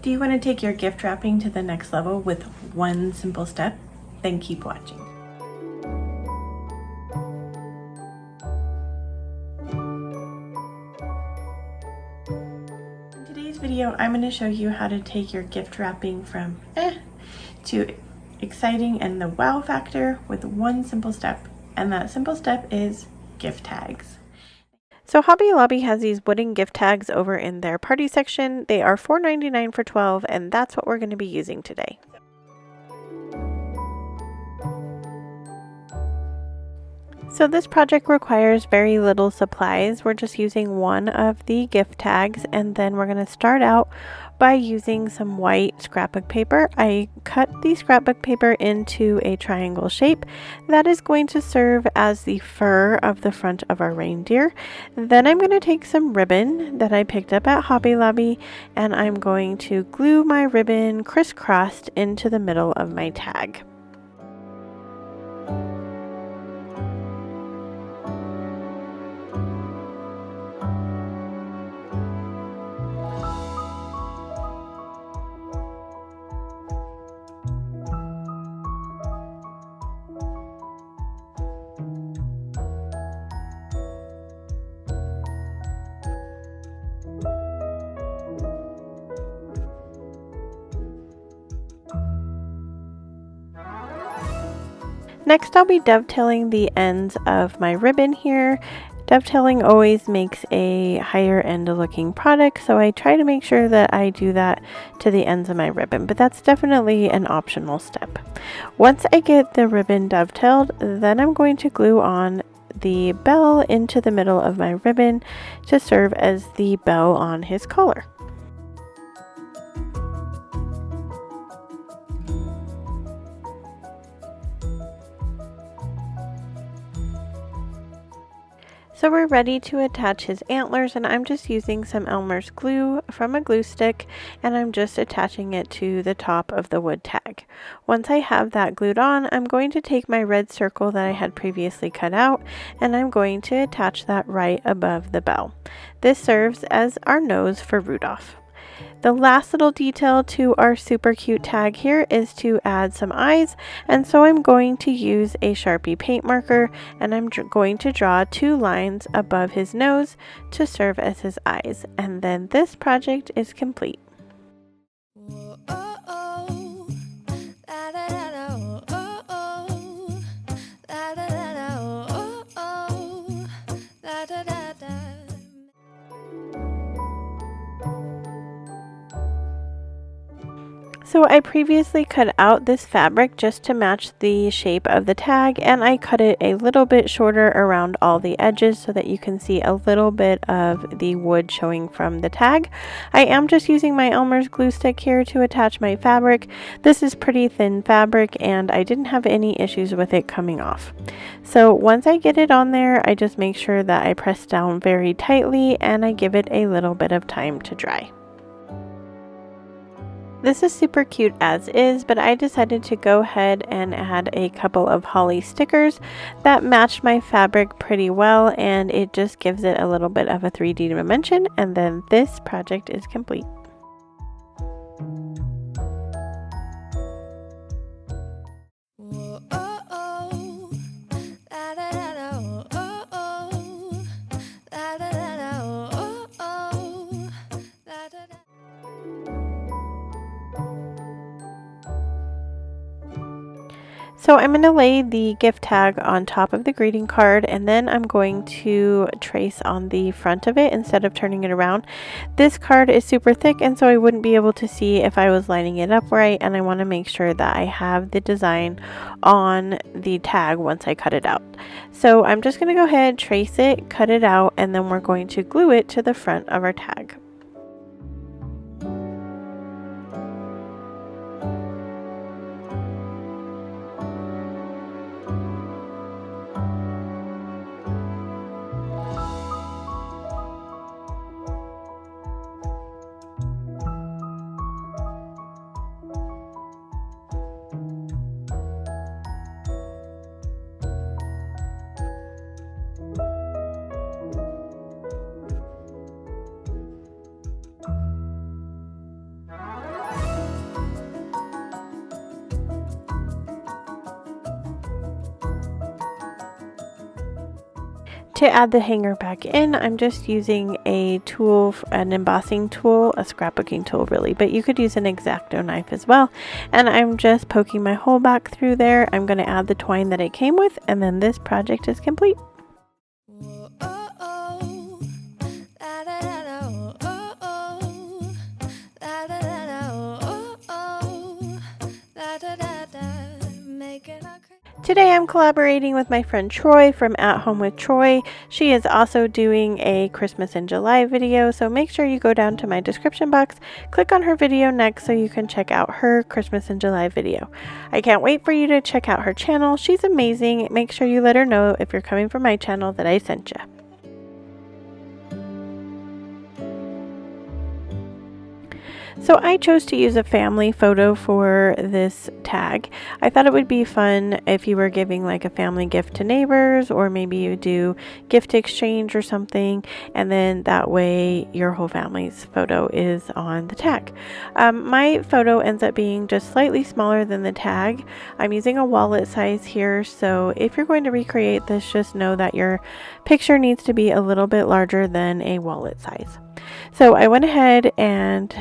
Do you want to take your gift wrapping to the next level with one simple step? Then keep watching. In today's video, I'm going to show you how to take your gift wrapping from to exciting and the wow factor with one simple step. And that simple step is gift tags. So Hobby Lobby has these wooden gift tags over in their party section. They are $4.99 for 12, and that's what we're going to be using today. So this project requires very little supplies. We're just using one of the gift tags, and then we're going to start out by using some white scrapbook paper. I cut the scrapbook paper into a triangle shape that is going to serve as the fur of the front of our reindeer. Then I'm going to take some ribbon that I picked up at Hobby Lobby, and I'm going to glue my ribbon crisscrossed into the middle of my tag. Next, I'll be dovetailing the ends of my ribbon here. Dovetailing always makes a higher end looking product, so I try to make sure that I do that to the ends of my ribbon, but that's definitely an optional step. Once I get the ribbon dovetailed, then I'm going to glue on the bell into the middle of my ribbon to serve as the bell on his collar. So we're ready to attach his antlers, and I'm just using some Elmer's glue from a glue stick, and I'm just attaching it to the top of the wood tag. Once I have that glued on, I'm going to take my red circle that I had previously cut out, and I'm going to attach that right above the bell. This serves as our nose for Rudolph. The last little detail to our super cute tag here is to add some eyes, and so I'm going to use a Sharpie paint marker, and I'm going to draw 2 lines above his nose to serve as his eyes, and then this project is complete. So I previously cut out this fabric just to match the shape of the tag, and I cut it a little bit shorter around all the edges so that you can see a little bit of the wood showing from the tag. I am just using my Elmer's glue stick here to attach my fabric. This is pretty thin fabric, and I didn't have any issues with it coming off. So once I get it on there, I just make sure that I press down very tightly and I give it a little bit of time to dry. This is super cute as is, but I decided to go ahead and add a couple of holly stickers that matched my fabric pretty well, and it just gives it a little bit of a 3D dimension, and then this project is complete. So I'm going to lay the gift tag on top of the greeting card, and then I'm going to trace on the front of it instead of turning it around. This card is super thick, and so I wouldn't be able to see if I was lining it up right, and I want to make sure that I have the design on the tag once I cut it out. So I'm just going to go ahead, trace it, cut it out, and then we're going to glue it to the front of our tag. To add the hanger back in, I'm just using a tool, an embossing tool, a scrapbooking tool really, but you could use an X-Acto knife as well. And I'm just poking my hole back through there. I'm going to add the twine that it came with, and then this project is complete. Today I'm collaborating with my friend Troy from At Home with Troy. She is also doing a Christmas in July video, so make sure you go down to my description box, click on her video next so you can check out her Christmas in July video. I can't wait for you to check out her channel. She's amazing. Make sure you let her know if you're coming from my channel that I sent you. So I chose to use a family photo for this tag. I thought it would be fun if you were giving like a family gift to neighbors, or maybe you do gift exchange or something, and then that way your whole family's photo is on the tag. My photo ends up being just slightly smaller than the tag. I'm using a wallet size here, so if you're going to recreate this, just know that your picture needs to be a little bit larger than a wallet size. So I went ahead and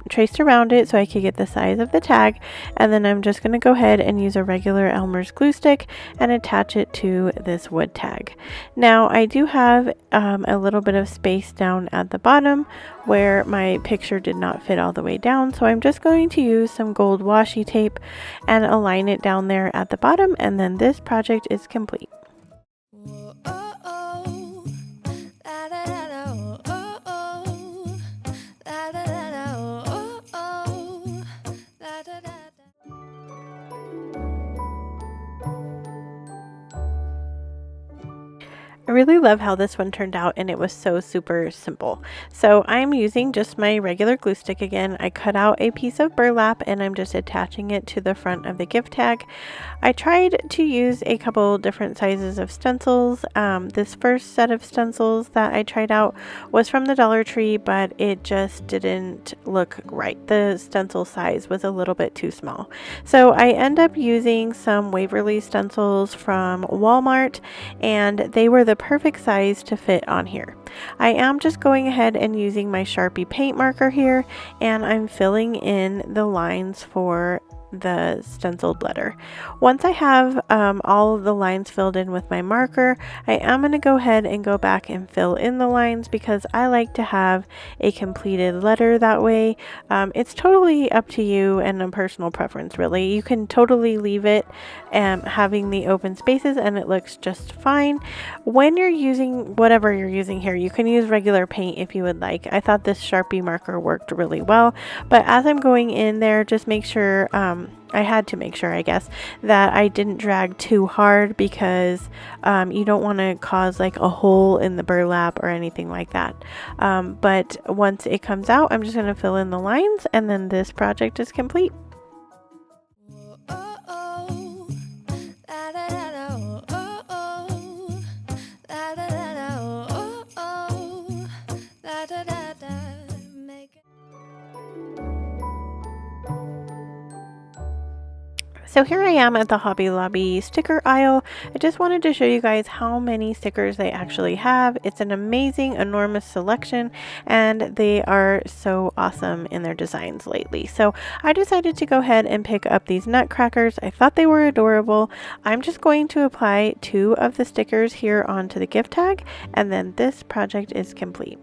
traced around it so I could get the size of the tag, and then I'm just going to go ahead and use a regular Elmer's glue stick and attach it to this wood tag. Now I do have a little bit of space down at the bottom where my picture did not fit all the way down, so I'm just going to use some gold washi tape and align it down there at the bottom, and then this project is complete. I really love how this one turned out, and it was so super simple. So I'm using just my regular glue stick again. I cut out a piece of burlap and I'm just attaching it to the front of the gift tag. I tried to use a couple different sizes of stencils. This first set of stencils that I tried out was from the Dollar Tree, but it just didn't look right. The stencil size was a little bit too small. So I end up using some Waverly stencils from Walmart, and they were the perfect size to fit on here. I am just going ahead and using my Sharpie paint marker here, and I'm filling in the lines for the stenciled letter. Once I have all of the lines filled in with my marker, I am going to go ahead and go back and fill in the lines because I like to have a completed letter that way. It's totally up to you and a personal preference really. You can totally leave it having the open spaces and it looks just fine. When you're using whatever you're using here, you can use regular paint if you would like. I thought this Sharpie marker worked really well, but as I'm going in there, just make sure I had to make sure, I guess, that I didn't drag too hard because you don't want to cause like a hole in the burlap or anything like that. But once it comes out, I'm just going to fill in the lines, and then this project is complete. So here I am at the Hobby Lobby sticker aisle. I just wanted to show you guys how many stickers they actually have. It's an amazing, enormous selection, and they are so awesome in their designs lately. So I decided to go ahead and pick up these nutcrackers. I thought they were adorable. I'm just going to apply 2 of the stickers here onto the gift tag, and then this project is complete.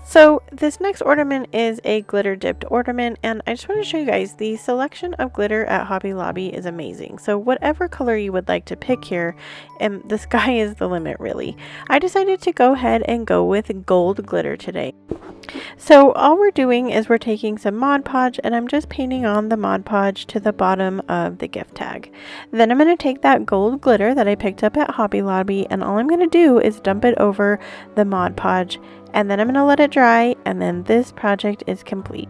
So this next ornament is a glitter dipped ornament, and I just want to show you guys the selection of glitter at Hobby Lobby is amazing. So whatever color you would like to pick here, and the sky is the limit really. I decided to go ahead and go with gold glitter today. So all we're doing is we're taking some Mod Podge, and I'm just painting on the Mod Podge to the bottom of the gift tag. Then I'm going to take that gold glitter that I picked up at Hobby Lobby, and all I'm going to do is dump it over the Mod Podge, and then I'm going to let it dry, and then this project is complete.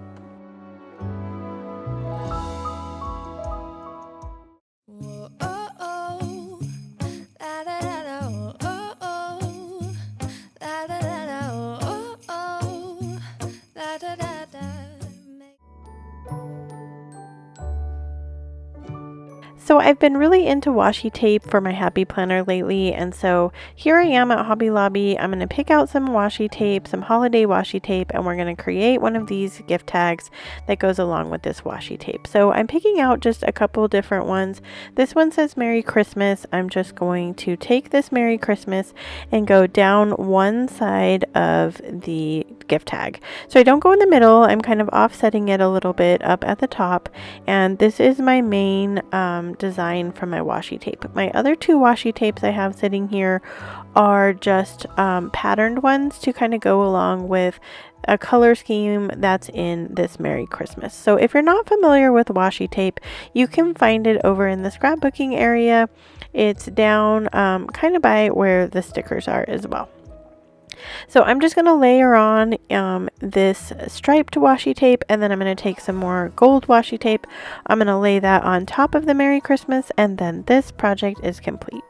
So I've been really into washi tape for my happy planner lately, and so here I am at Hobby Lobby. I'm going to pick out some washi tape, some holiday washi tape, and we're going to create one of these gift tags that goes along with this washi tape. So I'm picking out just a couple different ones. This one says Merry Christmas. I'm just going to take this Merry Christmas and go down one side of the gift tag. So I don't go in the middle. I'm kind of offsetting it a little bit up at the top, and this is my main design from my washi tape. My other two washi tapes I have sitting here are just patterned ones to kind of go along with a color scheme that's in this Merry Christmas. So if you're not familiar with washi tape, you can find it over in the scrapbooking area. It's down kind of by where the stickers are as well. So I'm just going to layer on this striped washi tape, and then I'm going to take some more gold washi tape. I'm going to lay that on top of the Merry Christmas, and then this project is complete.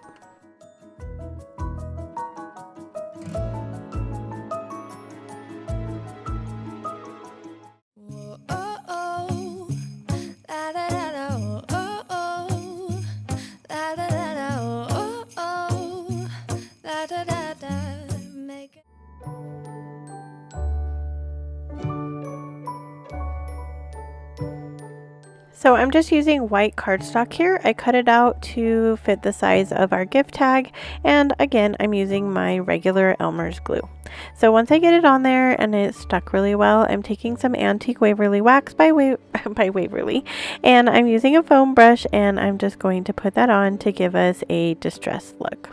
So I'm just using white cardstock here. I cut it out to fit the size of our gift tag, and again I'm using my regular Elmer's glue. So once I get it on there and it's stuck really well, I'm taking some Antique Waverly wax by Waverly, and I'm using a foam brush, and I'm just going to put that on to give us a distressed look.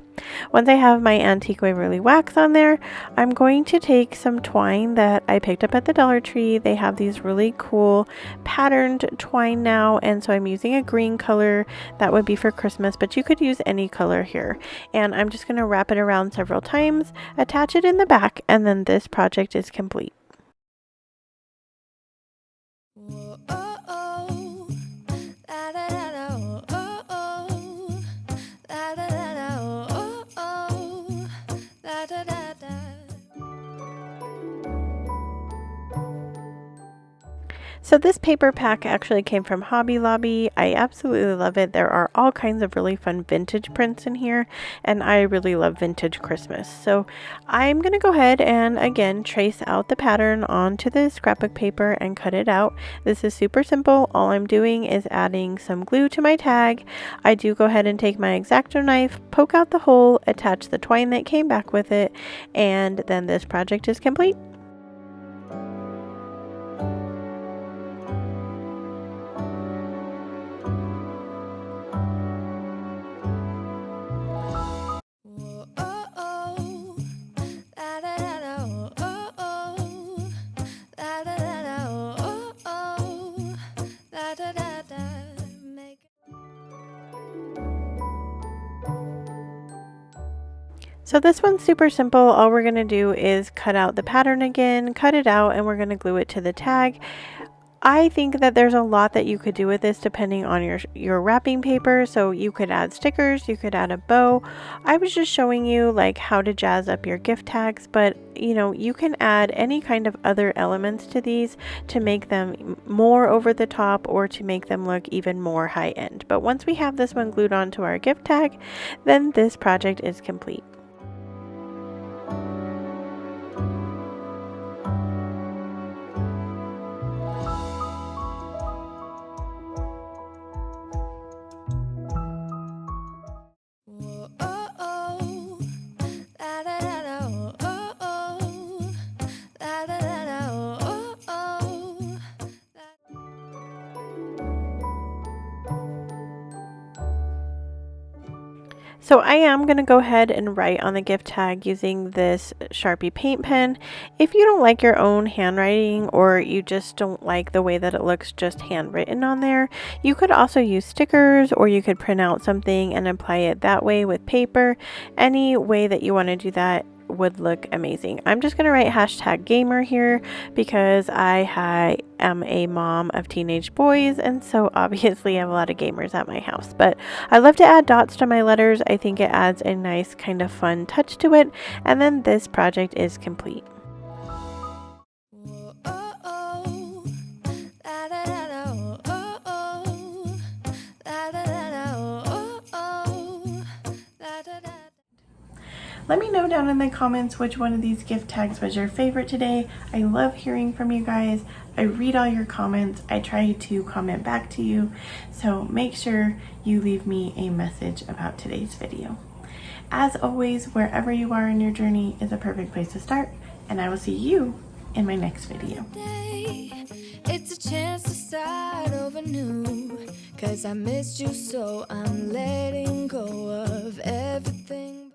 Once I have my Antique Waverly wax on there, I'm going to take some twine that I picked up at the Dollar Tree. They have these really cool patterned twine now, and so I'm using a green color that would be for Christmas, but you could use any color here. And I'm just going to wrap it around several times, attach it in the back, and then this project is complete. So this paper pack actually came from Hobby Lobby. I absolutely love it. There are all kinds of really fun vintage prints in here, and I really love vintage Christmas. So I'm going to go ahead and again trace out the pattern onto the scrapbook paper and cut it out. This is super simple. All I'm doing is adding some glue to my tag. I do go ahead and take my X-Acto knife, poke out the hole, attach the twine that came back with it, and then this project is complete. So this one's super simple. All we're going to do is cut out the pattern again, cut it out, and we're going to glue it to the tag. I think that there's a lot that you could do with this depending on your wrapping paper. So you could add stickers, you could add a bow. I was just showing you like how to jazz up your gift tags, but you know, you can add any kind of other elements to these to make them more over the top or to make them look even more high end. But once we have this one glued onto our gift tag, then this project is complete. So I am going to go ahead and write on the gift tag using this Sharpie paint pen. If you don't like your own handwriting, or you just don't like the way that it looks just handwritten on there, you could also use stickers, or you could print out something and apply it that way with paper. Any way that you want to do that would look amazing. I'm just going to write #gamer here because I am a mom of teenage boys, and so obviously I have a lot of gamers at my house. But I love to add dots to my letters. I think it adds a nice kind of fun touch to it. And then this project is complete. Let me know down in the comments which one of these gift tags was your favorite today. I love hearing from you guys. I read all your comments. I try to comment back to you. So make sure you leave me a message about today's video. As always, wherever you are in your journey is a perfect place to start, and I will see you in my next video. It's a chance to start over new, 'cause I missed you, so I'm letting go of everything.